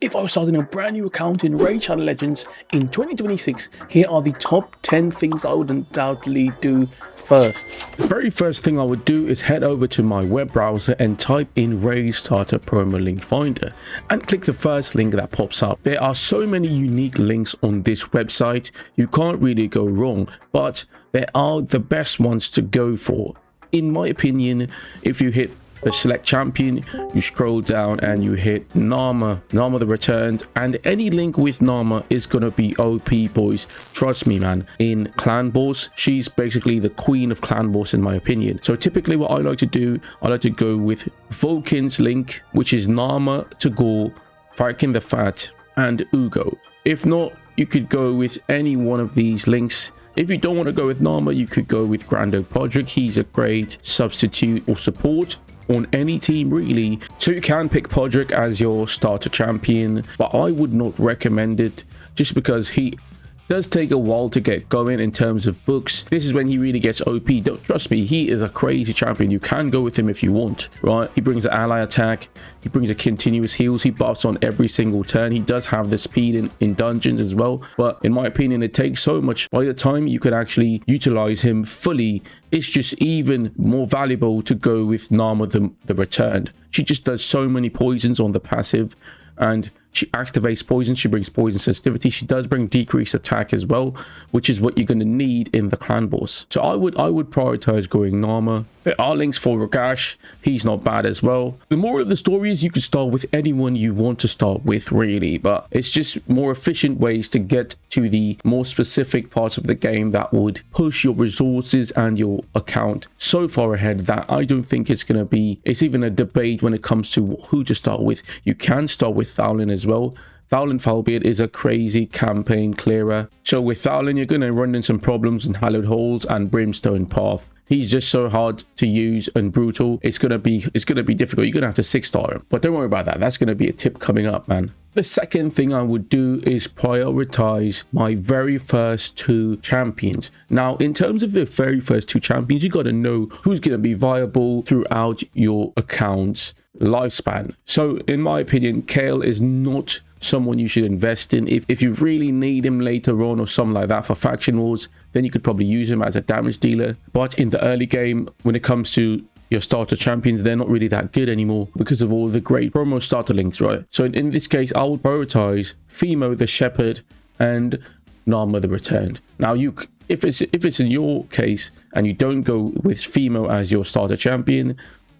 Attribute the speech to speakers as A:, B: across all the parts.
A: If I was starting a brand new account in Raid Shadow Legends in 2026, here are the top 10 things I would undoubtedly do first. The very first thing I would do is head over to my web browser and type in Raid Starter Promo Link Finder and click the first link that pops up. There are so many unique links on this website, you can't really go wrong, but there are the best ones to go for. In my opinion, if you hit the select champion, you scroll down and you hit Nama the Returned, and any link with Nama is gonna be OP, boys. Trust me, man. In clan boss, she's basically the queen of clan boss in my opinion. So typically what I like to do, I like to go with Vulcan's link, which is Nama, Tagore, Farkin the Fat, and Ugo. If not, you could go with any one of these links. If you don't want to go with Nama, you could go with Grando Podrick. He's a great substitute or support on any team really, so you can pick Podrick as your starter champion, but I would not recommend it just because he does take a while to get going in terms of books. This is when he really gets OP. Don't trust me, he is a crazy champion. You can go with him if you want, right? He brings an ally attack, he brings a continuous heals, he buffs on every single turn. He does have the speed in dungeons as well, but in my opinion it takes so much. By the time you could actually utilize him fully, it's just even more valuable to go with Nama the Returned. She just does so many poisons on the passive, and she activates poison, she brings poison sensitivity, she does bring decreased attack as well, which is what you're going to need in the clan boss. So I would prioritize going Nama. There are links for Ragash, he's not bad as well. The moral of the story is you can start with anyone you want to start with really, but it's just more efficient ways to get to the more specific parts of the game that would push your resources and your account so far ahead that I don't think it's even a debate when it comes to who to start with. You can start with Thowlin as well. Thowlin Falbeard is a crazy campaign clearer. So with Thowlin, you're going to run into some problems in Hallowed Halls and Brimstone Path. He's just so hard to use and brutal. It's gonna be difficult. You're gonna have to 6-star him, but don't worry about that. That's gonna be a tip coming up, man. The second thing I would do is prioritize my very first 2 champions. Now, in terms of the very first 2 champions, you got to know who's going to be viable throughout your account's lifespan. So, in my opinion, Kale is not someone you should invest in. If you really need him later on or something like that for faction wars, then you could probably use him as a damage dealer. But in the early game, when it comes to your starter champions, they're not really that good anymore because of all the great promo starter links, right? So in this case, I would prioritize Phemo the Sheperd and Nama the Returned. Now, if it's in your case and you don't go with Phemo as your starter champion,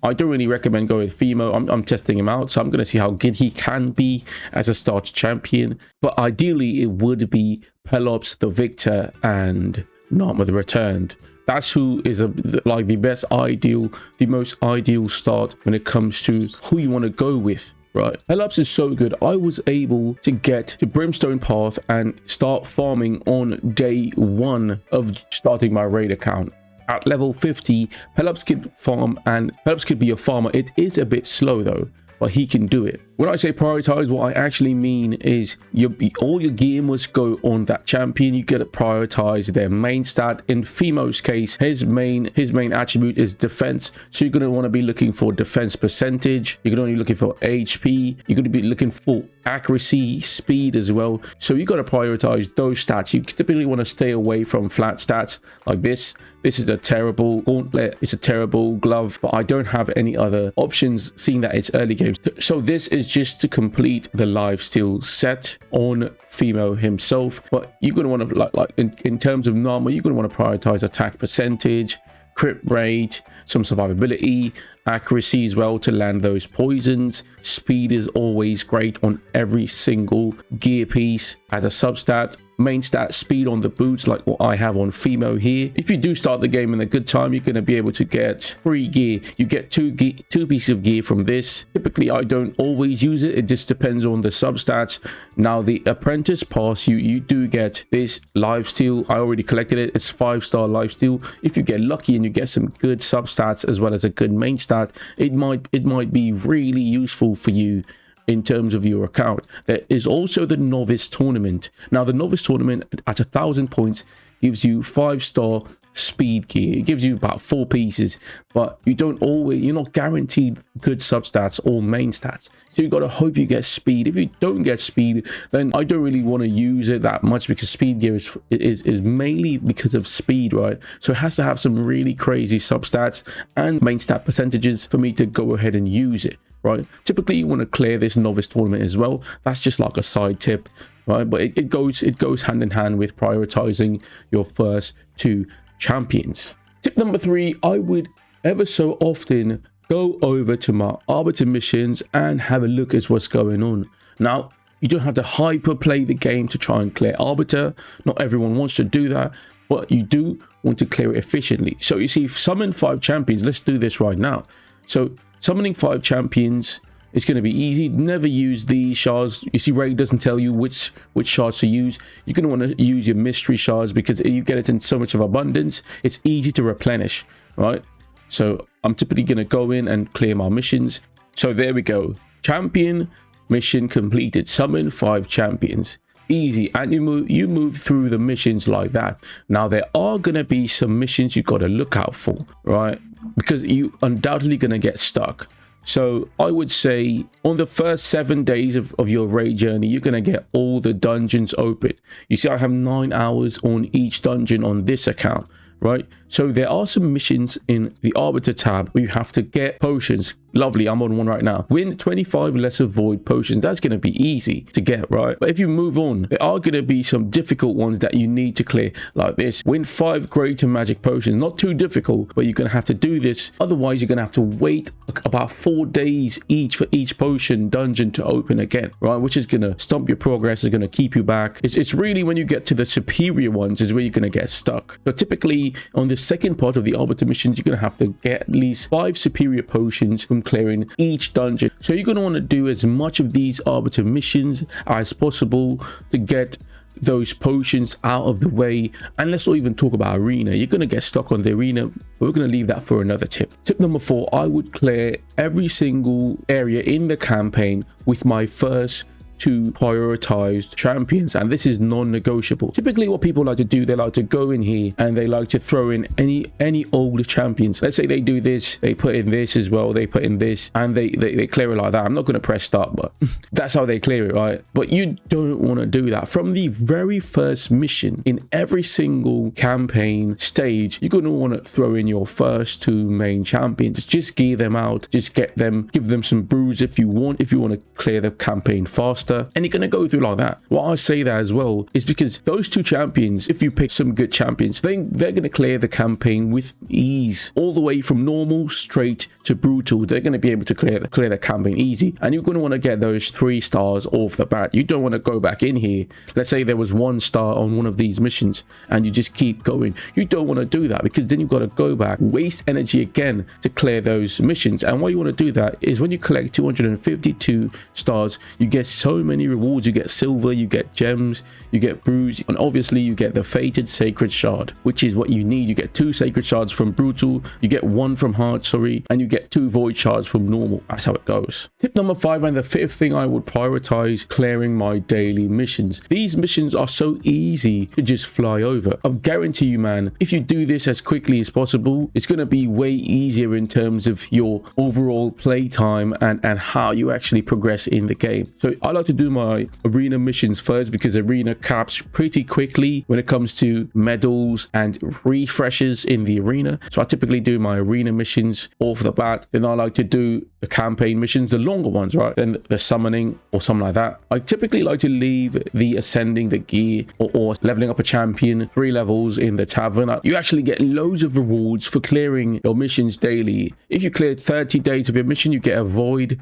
A: I don't really recommend going with Phemo. I'm testing him out, so I'm going to see how good he can be as a starter champion. But ideally, it would be Pelops the Victor and Nama the Returned. That's who is like the most ideal start when it comes to who you want to go with, right? Pelops is so good. I was able to get to Brimstone Path and start farming on day 1 of starting my raid account. At level 50, Pelops could farm, and Pelops could be a farmer. It is a bit slow though, but he can do it. When I say prioritize, what I actually mean is all your gear must go on that champion. You got to prioritize their main stat. In Phemo's case, his main attribute is defense. So you're going to want to be looking for defense percentage. You're going to be looking for HP. You're going to be looking for accuracy, speed as well. So you got to prioritize those stats. You typically want to stay away from flat stats like this. This is a terrible gauntlet. It's a terrible glove, but I don't have any other options seeing that it's early games. So this is just to complete the lifesteal set on Phemo himself, but you're going to want to in terms of Nama, you're going to want to prioritize attack percentage, crit rate, some survivability, accuracy as well to land those poisons. Speed is always great on every single gear piece as a substat. Main stat speed on the boots, like what I have on Phemo here. If you do start the game in a good time, you're going to be able to get free gear. You get two pieces of gear from this. Typically, I don't always use it. It just depends on the substats. Now, the apprentice pass, you do get this lifesteal. I already collected it. It's 5-star lifesteal. If you get lucky and you get some good substats as well as a good main stat, it might be really useful for you in terms of your account. There is also the novice tournament. Now, the novice tournament at 1,000 points gives you 5-star speed gear. It gives you about 4 pieces, but you're not guaranteed good sub stats or main stats. So you got to hope you get speed. If you don't get speed, then I don't really want to use it that much, because speed gear is mainly because of speed, right? So it has to have some really crazy sub stats and main stat percentages for me to go ahead and use it, right? Typically you want to clear this novice tournament as well. That's just like a side tip, right? But it goes hand in hand with prioritizing your first 2 champions. Tip number 3, I would ever so often go over to my Arbiter missions and have a look at what's going on. Now, you don't have to hyper play the game to try and clear Arbiter. Not everyone wants to do that, but you do want to clear it efficiently. So you see, summon 5 champions. Let's do this right now. So summoning 5 champions is going to be easy. Never use these shards. You see, Ray doesn't tell you which shards to use. You're going to want to use your mystery shards because you get it in so much of abundance. It's easy to replenish, right? So I'm typically going to go in and clear my missions. So there we go. Champion mission completed. Summon 5 champions. Easy. And you move through the missions like that. Now there are going to be some missions you got to look out for, right? Because you undoubtedly going to get stuck. So I would say on the first 7 days of your raid journey, you're going to get all the dungeons open. You see, I have 9 hours on each dungeon on this account, right? So there are some missions in the Arbiter tab where you have to get potions. Lovely, I'm on one right now. Win 25 lesser void potions. That's going to be easy to get, right? But if you move on, there are going to be some difficult ones that you need to clear, like this. Win 5 greater magic potions. Not too difficult, but you're going to have to do this. Otherwise, you're going to have to wait about 4 days each for each potion dungeon to open again, right? Which is going to stump your progress. It's going to keep you back. It's really when you get to the superior ones is where you're going to get stuck. So typically on the second part of the Arbiter missions, you're going to have to get at least 5 superior potions from clearing each dungeon. So you're going to want to do as much of these Arbiter missions as possible to get those potions out of the way. And let's not even talk about arena. You're going to get stuck on the arena, but we're going to leave that for another tip. Tip number 4, I would clear every single area in the campaign with my first 2 prioritized champions, and this is non-negotiable. Typically what people like to do, they like to go in here and they like to throw in any older champions. Let's say they do this, they put in this as well, they put in this, and they clear it like that. I'm not going to press start, but that's how they clear it, right? But you don't want to do that. From the very first mission in every single campaign stage, you're going to want to throw in your first 2 main champions. Just gear them out, just give them some brews if you want to clear the campaign faster. And you're going to go through like that. Why I say that as well is because those 2 champions, if you pick some good champions, they're going to clear the campaign with ease. All the way from normal straight to brutal, they're going to be able to clear the campaign easy. And you're going to want to get those 3 stars off the bat. You don't want to go back in here. Let's say there was 1 star on one of these missions and you just keep going. You don't want to do that, because then you've got to go back, waste energy again to clear those missions. And why you want to do that is when you collect 252 stars, you get so many rewards. You get silver, you get gems, you get brews, and obviously you get the fated sacred shard, which is what you need. You get 2 sacred shards from brutal, you get 1 from hard, and you get 2 void shards from normal. That's how it goes. Tip number 5, and the 5th thing, I would prioritize clearing my daily missions. These missions are so easy to just fly over. I guarantee you, man, if you do this as quickly as possible, it's going to be way easier in terms of your overall play time and how you actually progress in the game. So I like to do my arena missions first, because arena caps pretty quickly when it comes to medals and refreshes in the arena. So I typically do my arena missions off the bat. Then I like to do the campaign missions, the longer ones, right? Then the summoning or something like that. I typically like to leave the ascending the gear or leveling up a champion 3 levels in the tavern. You actually get loads of rewards for clearing your missions daily. If you clear 30 days of your mission, you get a void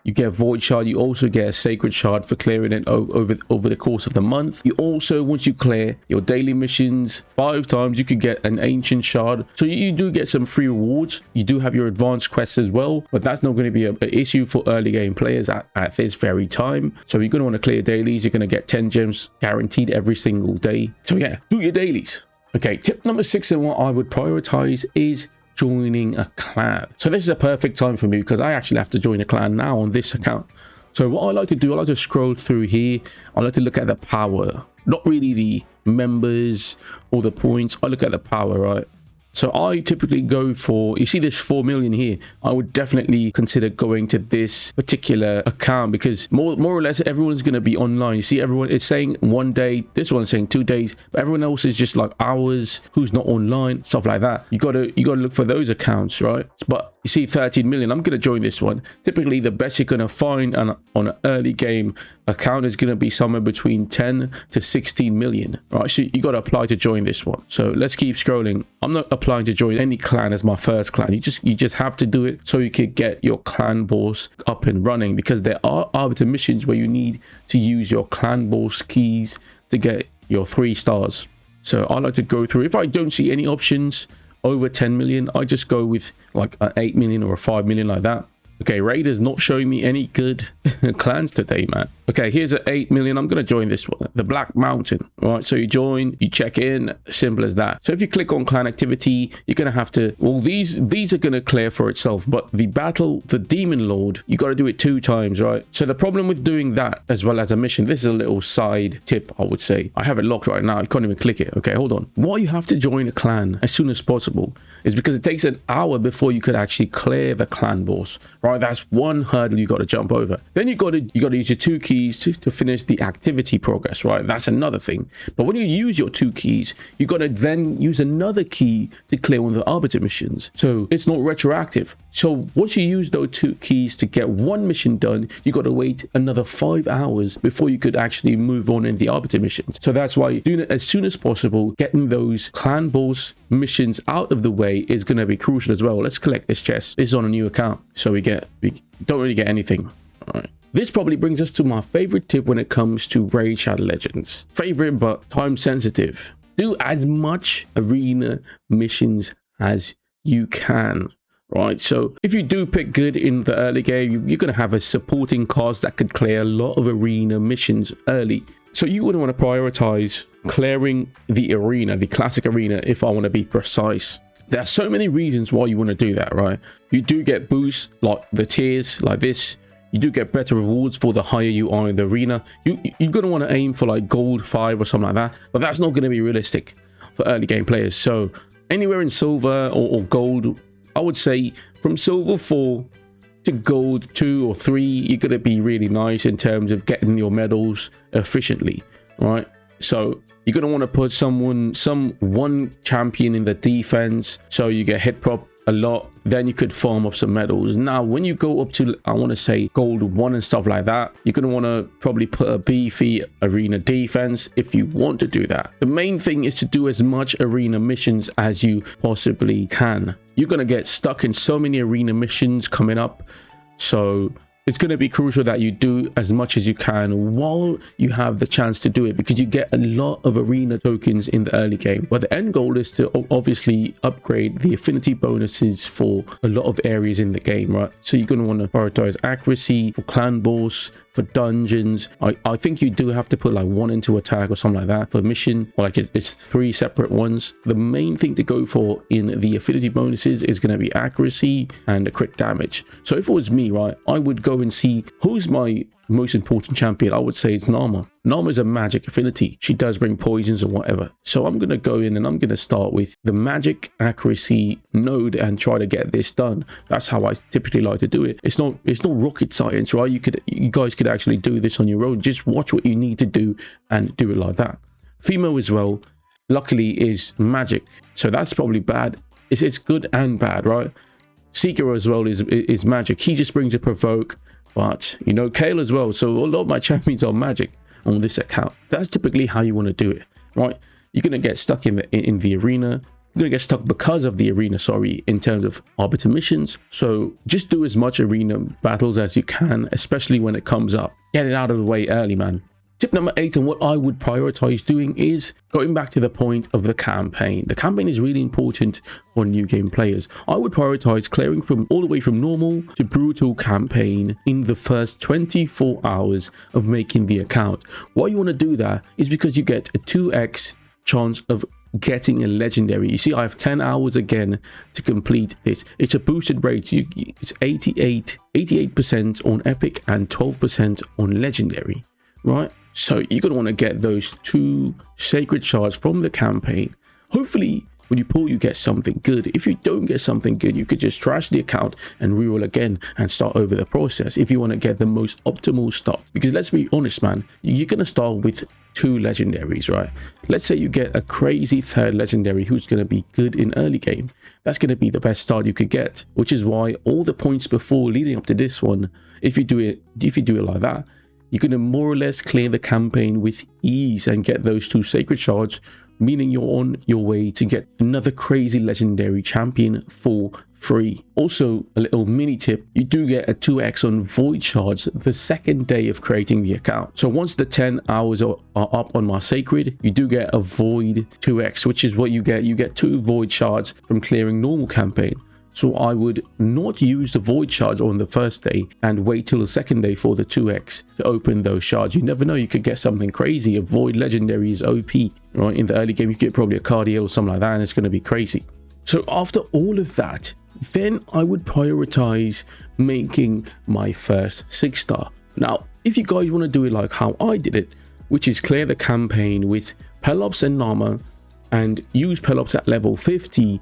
A: shard. You also get a sacred shard for clearing it over the course of the month. You also, once you clear your daily missions 5 times, you could get an ancient shard. So you do get some free rewards. You do have your advanced quests as well, but that's not going to be an issue for early game players at this very time. So you're going to want to clear dailies. You're going to get 10 gems guaranteed every single day. So yeah, do your dailies. Okay, tip number 6 and what I would prioritize is joining a clan. So this is a perfect time for me, because I actually have to join a clan now on this account. So what I like to do, I like to scroll through here. I like to look at the power, not really the members or the points. I look at the power, right? So I typically go for, you see this 4 million here, I would definitely consider going to this particular account because more or less everyone's going to be online. You see everyone, it's saying 1 day, this one's saying 2 days, but everyone else is just like hours, who's not online, stuff like that. You gotta look for those accounts, right? But you see 13 million, I'm going to join this one. Typically the best you're going to find on an early game account is going to be somewhere between 10 to 16 million, right? So you got to apply to join this one. So let's keep scrolling. I'm not applying to join any clan as my first clan. You just have to do it so you could get your clan boss up and running, because there are arbiter missions where you need to use your clan boss keys to get your 3 stars. So I like to go through, if I don't see any options over 10 million, I just go with like an 8 million or a 5 million, like that. Okay, Raiders not showing me any good clans today, man. Okay, here's an 8 million. I'm going to join this one, the Black Mountain. All right, so you join, you check in, simple as that. So if you click on clan activity, you're going to have to, well, these are going to clear for itself, but the battle, the Demon Lord, you got to do it 2 times, right? So the problem with doing that as well as a mission, this is a little side tip, I would say. I have it locked right now. You can't even click it. Okay, hold on. Why you have to join a clan as soon as possible is because it takes an hour before you could actually clear the clan boss, right? That's one hurdle you got to jump over. Then you got to use your 2 keys to finish the activity progress, right? That's another thing. But when you use your 2 keys, you got to then use another key to clear one of the arbiter missions. So it's not retroactive. So once you use those 2 keys to get 1 mission done, you got to wait another 5 hours before you could actually move on in the arbiter missions. So that's why doing it as soon as possible, getting those clan boss missions out of the way is going to be crucial as well. Let's collect this chest. This is on a new account, so we don't really get anything. All right. This probably brings us to my favorite tip when it comes to Raid Shadow Legends. Favorite, but time sensitive. Do as much arena missions as you can. Right, so if you do pick good in the early game, you're going to have a supporting cast that could clear a lot of arena missions early. So you would want to prioritize clearing the arena, the classic arena, if I want to be precise. There are so many reasons why you want to do that, right? You do get boosts like the tiers like this. You do get better rewards for the higher you are in the arena. You're going to want to aim for like gold 5 or something like that, but that's not going to be realistic for early game players. So anywhere in silver or gold, I would say from silver 4 to gold 2 or 3, you're going to be really nice in terms of getting your medals efficiently, right? So you're going to want to put one champion in the defense, so you get hit prop a lot, then you could farm up some medals. Now when you go up to, I want to say gold 1 and stuff like that, you're going to want to probably put a beefy arena defense if you want to do that. The main thing is to do as much arena missions as you possibly can. You're going to get stuck in so many arena missions coming up, so it's going to be crucial that you do as much as you can while you have the chance to do it, because you get a lot of arena tokens in the early game. But the end goal is to obviously upgrade the affinity bonuses for a lot of areas in the game, right? So you're going to want to prioritize accuracy for clan boss, for dungeons. I think you do have to put like 1 into attack or something like that for mission, or like it's 3 separate ones. The main thing to go for in the affinity bonuses is going to be accuracy and the crit damage. So if it was me, right, I would go and see who's my most important champion. I would say it's Nama. Nama is a magic affinity. She does bring poisons or whatever. So I'm going to go in and I'm going to start with the magic accuracy node and try to get this done. That's how I typically like to do it. It's not rocket science, right? You guys could actually do this on your own. Just watch what you need to do and do it like that. Phemo as well, luckily, is magic. So that's probably bad. It's good and bad, right? Seeker as well is magic. He just brings a provoke. But, you know, Kale as well. So a lot of my champions are magic on this account. That's typically how you want to do it, right? You're going to get stuck in the arena. You're going to get stuck because of the arena, sorry, in terms of arbiter missions. So just do as much arena battles as you can, especially when it comes up. Get it out of the way early, man. Tip number 8, and what I would prioritize doing, is going back to the point of the campaign. The campaign is really important for new game players. I would prioritize clearing from all the way from normal to brutal campaign in the first 24 hours of making the account. Why you want to do that is because you get a 2x chance of getting a legendary. You see, I have 10 hours again to complete this. It's a boosted rate. It's 88% on epic and 12% on legendary, right? So you're going to want to get those 2 sacred shards from the campaign. Hopefully when you pull, you get something good. If you don't get something good, you could just trash the account and reroll again and start over the process if you want to get the most optimal start. Because let's be honest, man, you're going to start with 2 legendaries, right? Let's say you get a crazy 3rd legendary who's going to be good in early game. That's going to be the best start you could get, which is why all the points before leading up to this one, if you do it like that, you're going to more or less clear the campaign with ease and get those 2 sacred shards, meaning you're on your way to get another crazy legendary champion for free. Also, a little mini tip, you do get a 2x on void shards the 2nd day of creating the account. So once the 10 hours are up on my sacred, you do get a void 2x, which is what you get. You get 2 void shards from clearing normal campaign. So I would not use the void shards on the 1st day and wait till the 2nd day for the 2x to open those shards. You never know, you could get something crazy. A void legendary is OP, right? In the early game, you get probably a cardio or something like that, and it's going to be crazy. So after all of that, then I would prioritize making my first 6-star. Now, if you guys want to do it like how I did it, which is clear the campaign with Pelops and Nama and use Pelops at level 50,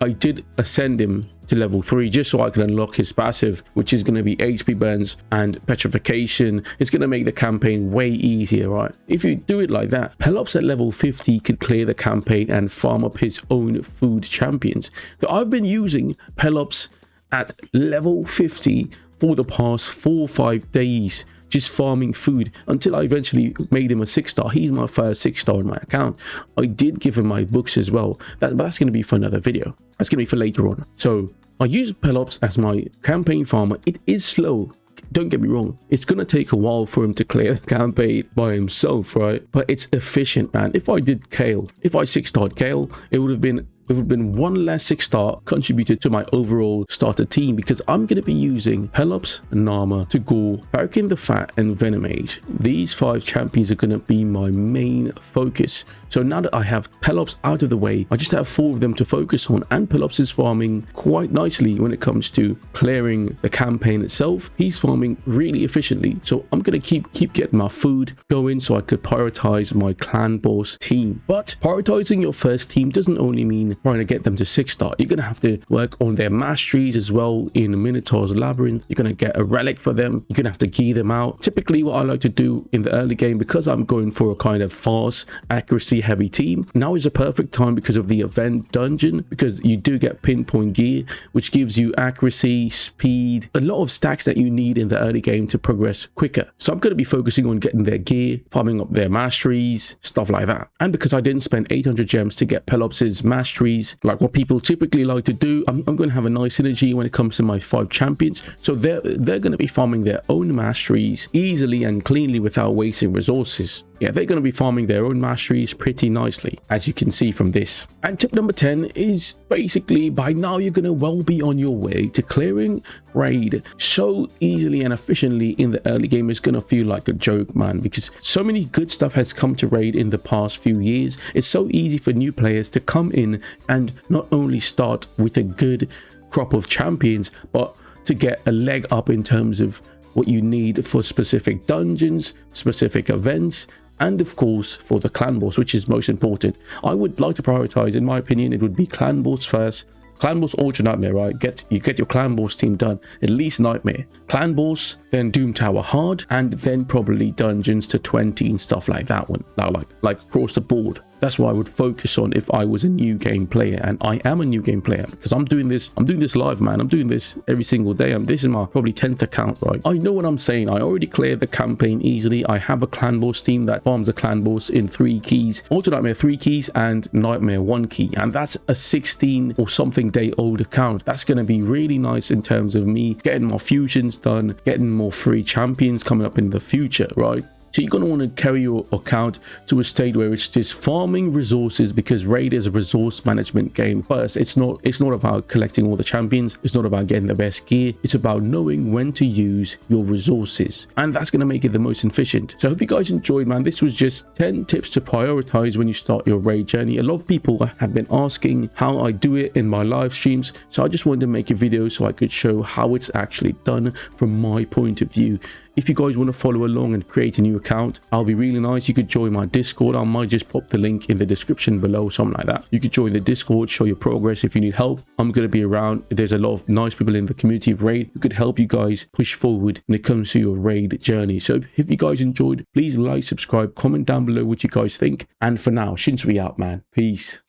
A: I did ascend him to level 3 just so I can unlock his passive, which is going to be HP burns and petrification. It's going to make the campaign way easier, right? If you do it like that, Pelops at level 50 could clear the campaign and farm up his own food champions. So I've been using Pelops at level 50 for the past 4 or 5 days, just farming food until I eventually made him a 6-star. He's my first 6-star on my account. I did give him my books as well. But that's going to be for another video. That's going to be for later on. So I use Pelops as my campaign farmer. It is slow. Don't get me wrong. It's going to take a while for him to clear the campaign by himself, right? But it's efficient, man. If I did Kale, if I 6-starred Kale, it would have been 1 less 6-star contributed to my overall starter team, because I'm going to be using Pelops, Nama, Tagore, Hurricane the Fat, and Venomage. These 5 champions are going to be my main focus. So now that I have Pelops out of the way, I just have 4 of them to focus on, and Pelops is farming quite nicely when it comes to clearing the campaign itself. He's farming really efficiently, so I'm going to keep getting my food going so I could prioritize my clan boss team. But prioritizing your first team doesn't only mean trying to get them to 6-star. You're going to have to work on their masteries as well in Minotaur's Labyrinth. You're going to get a relic for them. You're going to have to gear them out. Typically, what I like to do in the early game, because I'm going for a kind of fast, accuracy heavy team, now is a perfect time because of the event dungeon, because you do get pinpoint gear, which gives you accuracy, speed, a lot of stacks that you need in the early game to progress quicker. So I'm going to be focusing on getting their gear, farming up their masteries, stuff like that. And because I didn't spend 800 gems to get Pelops's masteries, like what people typically like to do, I'm going to have a nice synergy when it comes to my 5 champions. So they're going to be farming their own masteries easily and cleanly without wasting resources. Yeah, they're going to be farming their own masteries pretty nicely, as you can see from this. And tip number 10 is basically, by now you're going to well be on your way to clearing raid so easily and efficiently in the early game. It's going to feel like a joke, man, because so many good stuff has come to raid in the past few years. It's so easy for new players to come in and not only start with a good crop of champions, but to get a leg up in terms of what you need for specific dungeons, specific events, and of course for the clan boss, which is most important. I would like to prioritize, in my opinion, it would be clan boss first. Clan boss, Ultra Nightmare, right? You get your clan boss team done, at least Nightmare. Clan boss, then Doom Tower hard, and then probably dungeons to 20 and stuff like that one. Now, like across the board. That's what I would focus on if I was a new game player, and I am a new game player because I'm doing this live, man. I'm doing this every single day. This is my probably 10th account, right? I know what I'm saying. I already cleared the campaign easily. I have a clan boss team that farms a clan boss in 3 keys, Ultra Nightmare 3 keys, and Nightmare 1 key, and that's a 16 or something day old account. That's going to be really nice in terms of me getting more fusions done, getting more free champions coming up in the future, right? So you're going to want to carry your account to a state where it's just farming resources, because raid is a resource management game. First, it's not about collecting all the champions. It's not about getting the best gear. It's about knowing when to use your resources, and that's going to make it the most efficient. So I hope you guys enjoyed, man. This was just 10 tips to prioritize when you start your raid journey. A lot of people have been asking how I do it in my live streams, so I just wanted to make a video so I could show how it's actually done from my point of view. if you guys want to follow along and create a new account, I'll be really nice. You could join my Discord. I might just pop the link in the description below, something like that. You could join the Discord, show your progress if you need help. I'm going to be around. There's a lot of nice people in the community of Raid who could help you guys push forward when it comes to your Raid journey. So if you guys enjoyed, please like, subscribe, comment down below what you guys think. And for now, Shinsui out, man. Peace.